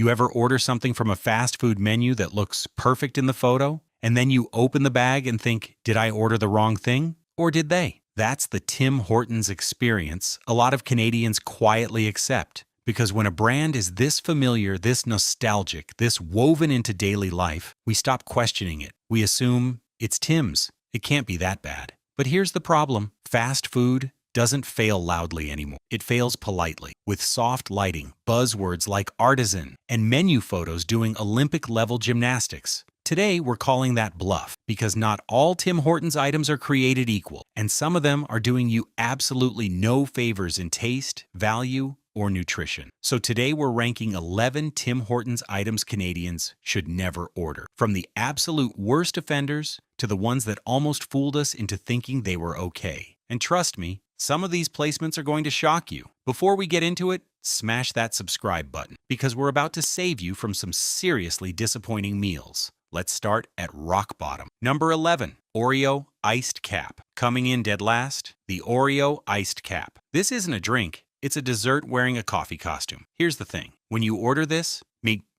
You ever order something from a fast food menu that looks perfect in the photo, and then you open the bag and think, did I order the wrong thing? Or did they? That's the Tim Hortons experience a lot of Canadians quietly accept. Because when a brand is this familiar, this nostalgic, this woven into daily life, we stop questioning it. We assume it's Tim's. It can't be that bad. But here's the problem. Fast food doesn't fail loudly anymore. It fails politely, with soft lighting, buzzwords like artisan, and menu photos doing Olympic-level gymnastics. Today, we're calling that bluff, because not all Tim Hortons items are created equal, and some of them are doing you absolutely no favors in taste, value, or nutrition. So today we're ranking 11 Tim Hortons items Canadians should never order. From the absolute worst offenders to the ones that almost fooled us into thinking they were okay. And trust me, some of these placements are going to shock you. Before we get into it, smash that subscribe button, because we're about to save you from some seriously disappointing meals. Let's start at rock bottom. Number 11, Oreo Iced Cap. Coming in dead last, the Oreo Iced Cap. This isn't a drink. It's a dessert wearing a coffee costume. Here's the thing. When you order this,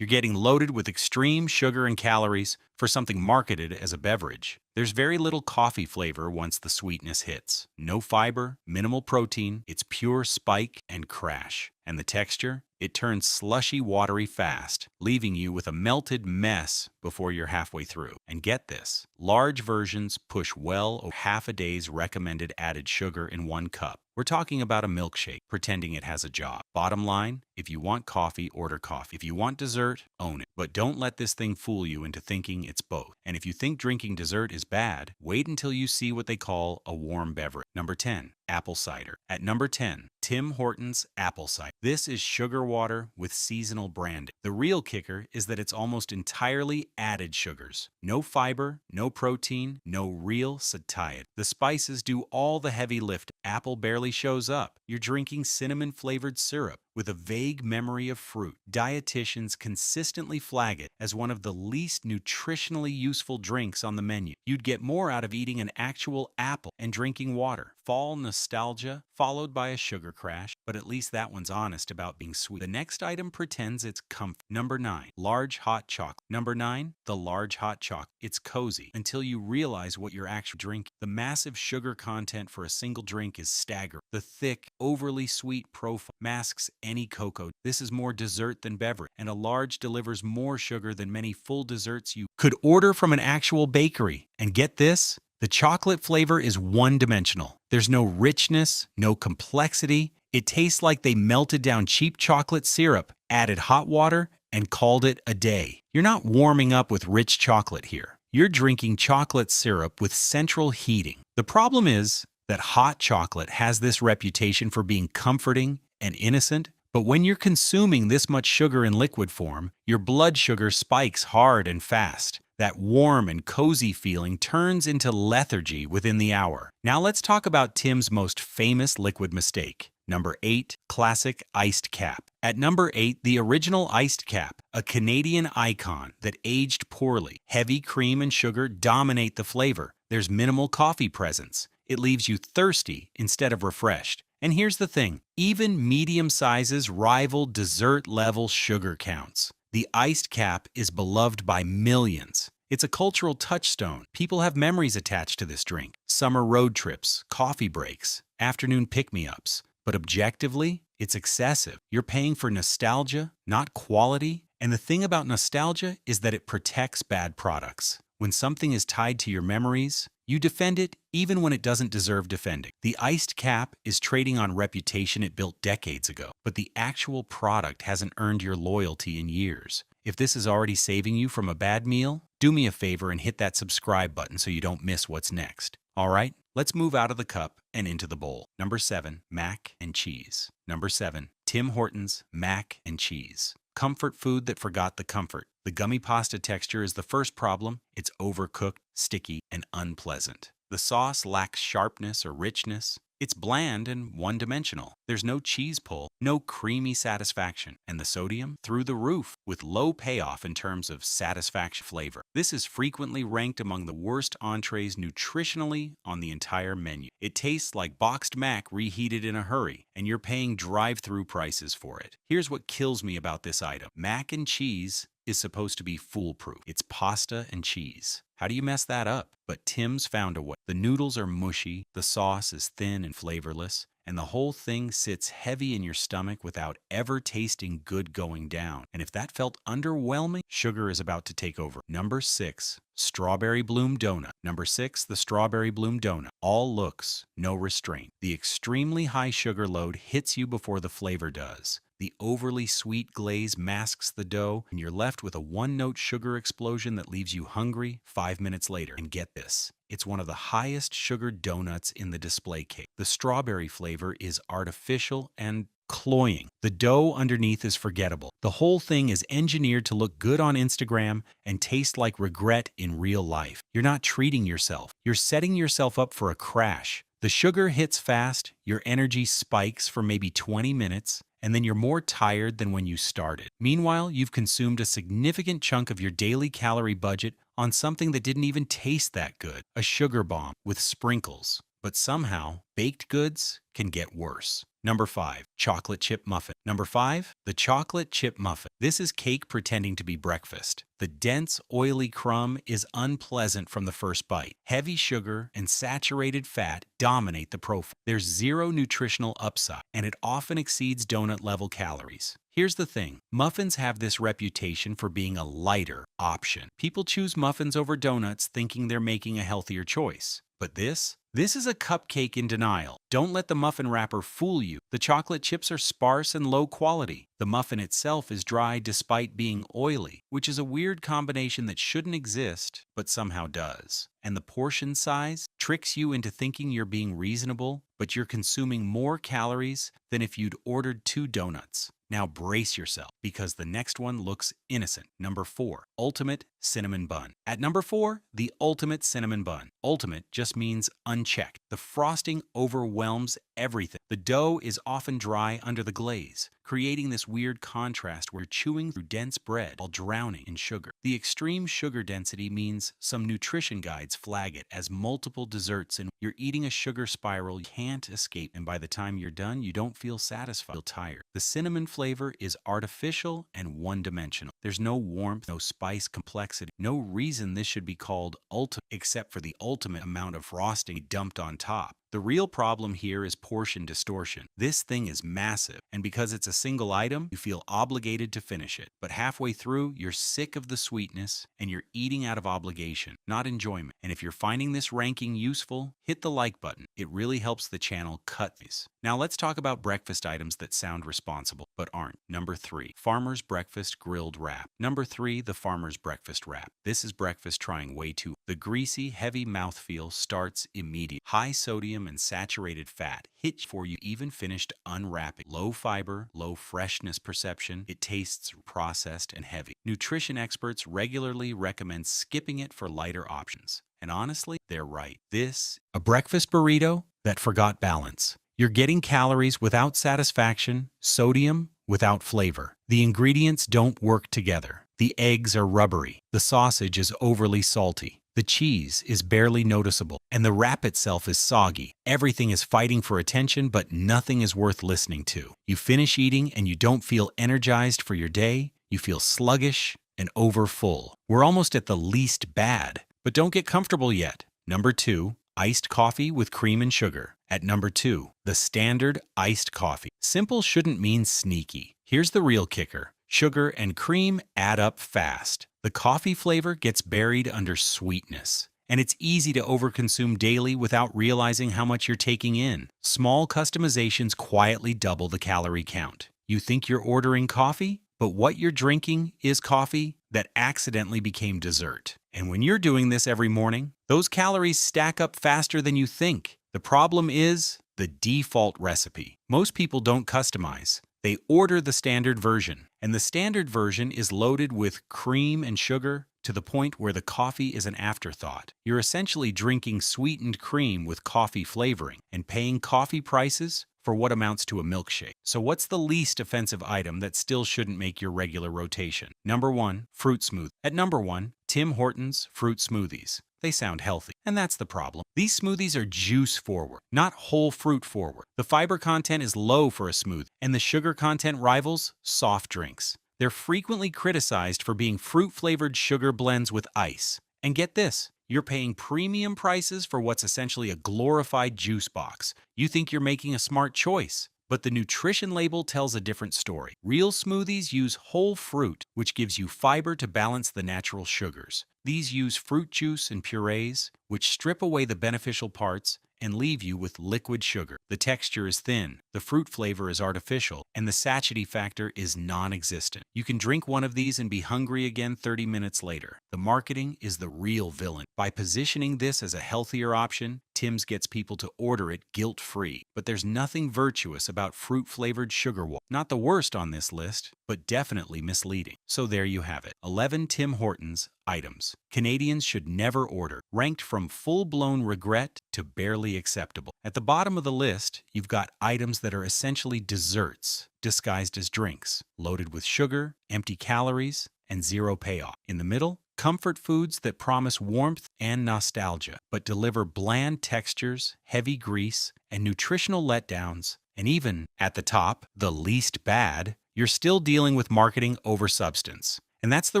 you're getting loaded with extreme sugar and calories for something marketed as a beverage. There's very little coffee flavor once the sweetness hits. No fiber, minimal protein, it's pure spike and crash. And the texture? It turns slushy watery fast, leaving you with a melted mess before you're halfway through. And get this, large versions push well over half a day's recommended added sugar in one cup. We're talking about a milkshake, pretending it has a job. Bottom line, if you want coffee, order coffee. If you want dessert, own it. But don't let this thing fool you into thinking it's both. And if you think drinking dessert is bad, wait until you see what they call a warm beverage. Number 10, apple cider. At number 10, Tim Hortons apple cider. This is sugar water with seasonal branding. The real kicker is that it's almost entirely added sugars. No fiber, no protein, no real satiety. The spices do all the heavy lift. Apple barely shows up. You're drinking cinnamon-flavored syrup with a vague memory of fruit. Dietitians consistently flag it as one of the least nutritionally useful drinks on the menu. You'd get more out of eating an actual apple and drinking water. Fall nostalgia followed by a sugar crash, but at least that one's honest about being sweet. The next item pretends it's comfort. Number 9, large hot chocolate. Number 9, the large hot chocolate. It's cozy until you realize what you're actually drinking. The massive sugar content for a single drink is staggering. The thick, overly sweet profile masks any cocoa. This is more dessert than beverage, and a large delivers more sugar than many full desserts you could order from an actual bakery. And get this, the chocolate flavor is one-dimensional. There's no richness, no complexity. It tastes like they melted down cheap chocolate syrup, added hot water, and called it a day. You're not warming up with rich chocolate here. You're drinking chocolate syrup with central heating. The problem is that hot chocolate has this reputation for being comforting and innocent, but when you're consuming this much sugar in liquid form, your blood sugar spikes hard and fast. That warm and cozy feeling turns into lethargy within the hour. Now let's talk about Tim's most famous liquid mistake. Number 8, classic iced cap. At number 8, the original iced cap, a Canadian icon that aged poorly. Heavy cream and sugar dominate the flavor. There's minimal coffee presence. It leaves you thirsty instead of refreshed. And here's the thing, even medium sizes rival dessert-level sugar counts. The iced cap is beloved by millions. It's a cultural touchstone. People have memories attached to this drink. Summer road trips, coffee breaks, afternoon pick-me-ups. But objectively, it's excessive. You're paying for nostalgia, not quality. And the thing about nostalgia is that it protects bad products. When something is tied to your memories, you defend it even when it doesn't deserve defending. The iced cap is trading on reputation it built decades ago, but the actual product hasn't earned your loyalty in years. If this is already saving you from a bad meal, do me a favor and hit that subscribe button so you don't miss what's next. All right, let's move out of the cup and into the bowl. Number 7, mac and cheese. Number 7, Tim Hortons mac and cheese. Comfort food that forgot the comfort. The gummy pasta texture is the first problem. It's overcooked, sticky, and unpleasant. The sauce lacks sharpness or richness. It's bland and one-dimensional. There's no cheese pull, no creamy satisfaction, and the sodium through the roof with low payoff in terms of satisfaction flavor. This is frequently ranked among the worst entrees nutritionally on the entire menu. It tastes like boxed mac reheated in a hurry, and you're paying drive-thru prices for it. Here's what kills me about this item. Mac and cheese is supposed to be foolproof. It's pasta and cheese. How do you mess that up? But Tim's found a way. The noodles are mushy, the sauce is thin and flavorless, and the whole thing sits heavy in your stomach without ever tasting good going down. And if that felt underwhelming, sugar is about to take over. Number 6, Strawberry Bloom Donut. Number 6, the Strawberry Bloom Donut. All looks, no restraint. The extremely high sugar load hits you before the flavor does. The overly sweet glaze masks the dough, and you're left with a one-note sugar explosion that leaves you hungry 5 minutes later. And get this, it's one of the highest sugar donuts in the display case. The strawberry flavor is artificial and cloying. The dough underneath is forgettable. The whole thing is engineered to look good on Instagram and taste like regret in real life. You're not treating yourself. You're setting yourself up for a crash. The sugar hits fast, your energy spikes for maybe 20 minutes, and then you're more tired than when you started. Meanwhile, you've consumed a significant chunk of your daily calorie budget on something that didn't even taste that good, a sugar bomb with sprinkles. But somehow, baked goods can get worse. Number 5, chocolate chip muffin. Number 5, the chocolate chip muffin. This is cake pretending to be breakfast. The dense, oily crumb is unpleasant from the first bite. Heavy sugar and saturated fat dominate the profile. There's zero nutritional upside, and it often exceeds donut-level calories. Here's the thing. Muffins have this reputation for being a lighter option. People choose muffins over donuts thinking they're making a healthier choice. But this is a cupcake in denial. Don't let the muffin wrapper fool you. The chocolate chips are sparse and low quality. The muffin itself is dry despite being oily, which is a weird combination that shouldn't exist, but somehow does. And the portion size tricks you into thinking you're being reasonable, but you're consuming more calories than if you'd ordered 2 donuts. Now brace yourself, because the next one looks innocent. Number 4, ultimate cinnamon bun. At number 4, the ultimate cinnamon bun. Ultimate just means unchecked. The frosting overwhelms everything. The dough is often dry under the glaze, creating this weird contrast where you're chewing through dense bread while drowning in sugar. The extreme sugar density means some nutrition guides flag it as multiple desserts, and you're eating a sugar spiral you can't escape, and by the time you're done, you don't feel satisfied, you feel tired. The cinnamon flavor is artificial and one-dimensional. There's no warmth, no spice, complexity, no reason this should be called ultimate except for the ultimate amount of frosting dumped on top. The real problem here is portion distortion. This thing is massive, and because it's a single item, you feel obligated to finish it. But halfway through, you're sick of the sweetness, and you're eating out of obligation, not enjoyment. And if you're finding this ranking useful, hit the like button. It really helps the channel cut these. Now let's talk about breakfast items that sound responsible, but aren't. Number 3, Farmer's Breakfast Grilled Wrap. Number 3, the Farmer's Breakfast Wrap. This is breakfast trying way too. The greasy, heavy mouthfeel starts immediately. High sodium and saturated fat hit before you even finished unwrapping. Low fiber, low freshness perception. It tastes processed and heavy. Nutrition experts regularly recommend skipping it for lighter options. And honestly, they're right. This, a breakfast burrito that forgot balance. You're getting calories without satisfaction, sodium without flavor. The ingredients don't work together. The eggs are rubbery. The sausage is overly salty. The cheese is barely noticeable, and the wrap itself is soggy. Everything is fighting for attention, but nothing is worth listening to. You finish eating and you don't feel energized for your day. You feel sluggish and overfull. We're almost at the least bad, but don't get comfortable yet. Number 2, iced coffee with cream and sugar. At number 2, the standard iced coffee. Simple shouldn't mean sneaky. Here's the real kicker. Sugar and cream add up fast. The coffee flavor gets buried under sweetness, and it's easy to overconsume daily without realizing how much you're taking in. Small customizations quietly double the calorie count. You think you're ordering coffee, but what you're drinking is coffee that accidentally became dessert. And when you're doing this every morning, those calories stack up faster than you think. The problem is the default recipe. Most people don't customize. They order the standard version, and the standard version is loaded with cream and sugar to the point where the coffee is an afterthought. You're essentially drinking sweetened cream with coffee flavoring and paying coffee prices for what amounts to a milkshake. So what's the least offensive item that still shouldn't make your regular rotation? Number 1, fruit smoothie. At number 1, Tim Hortons fruit smoothies. They sound healthy, and that's the problem. These smoothies are juice forward, not whole fruit forward. The fiber content is low for a smoothie, and the sugar content rivals soft drinks. They're frequently criticized for being fruit-flavored sugar blends with ice. And get this, you're paying premium prices for what's essentially a glorified juice box. You think you're making a smart choice, but the nutrition label tells a different story. Real smoothies use whole fruit, which gives you fiber to balance the natural sugars. These use fruit juice and purees, which strip away the beneficial parts and leave you with liquid sugar. The texture is thin, the fruit flavor is artificial, and the satiety factor is non-existent. You can drink one of these and be hungry again 30 minutes later. The marketing is the real villain. By positioning this as a healthier option, Tim's gets people to order it guilt-free. But there's nothing virtuous about fruit-flavored sugar water. Not the worst on this list, but definitely misleading. So there you have it. 11 Tim Hortons items Canadians should never order, ranked from full-blown regret to barely acceptable. At the bottom of the list, you've got items that are essentially desserts disguised as drinks, loaded with sugar, empty calories, and zero payoff. In the middle, comfort foods that promise warmth and nostalgia, but deliver bland textures, heavy grease, and nutritional letdowns. And even, at the top, the least bad, you're still dealing with marketing over substance. And that's the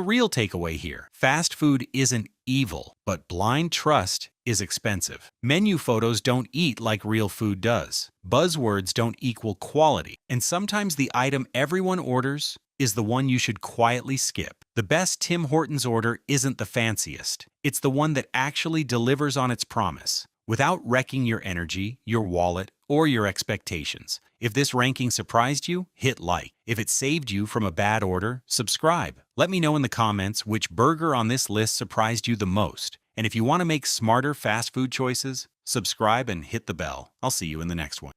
real takeaway here. Fast food isn't evil, but blind trust is expensive. Menu photos don't eat like real food does. Buzzwords don't equal quality. And sometimes the item everyone orders is the one you should quietly skip. The best Tim Hortons order isn't the fanciest. It's the one that actually delivers on its promise, without wrecking your energy, your wallet, or your expectations. If this ranking surprised you, hit like. If it saved you from a bad order, subscribe. Let me know in the comments which burger on this list surprised you the most. And if you want to make smarter fast food choices, subscribe and hit the bell. I'll see you in the next one.